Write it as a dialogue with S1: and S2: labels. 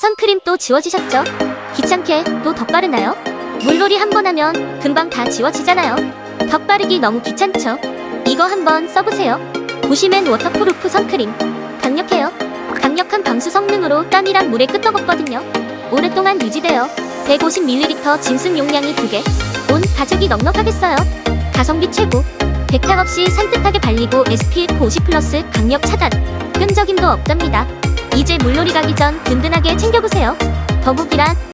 S1: 선크림 또 지워지셨죠? 귀찮게 또 덧바르나요? 물놀이 한번 하면 금방 다 지워지잖아요. 덧바르기 너무 귀찮죠? 이거 한번 써보세요. 보시맨 워터프루프 선크림. 강력해요. 강력한 방수 성능으로 땀이랑 물에 끄떡없거든요. 오랫동안 유지돼요. 150ml 진순 용량이 2개. 온 가죽이 넉넉하겠어요. 가성비 최고. 백탁 없이 산뜻하게 발리고 SPF 50+ 강력 차단. 끈적임도 없답니다. 이제 물놀이 가기 전 든든하게 챙겨보세요. 더보기란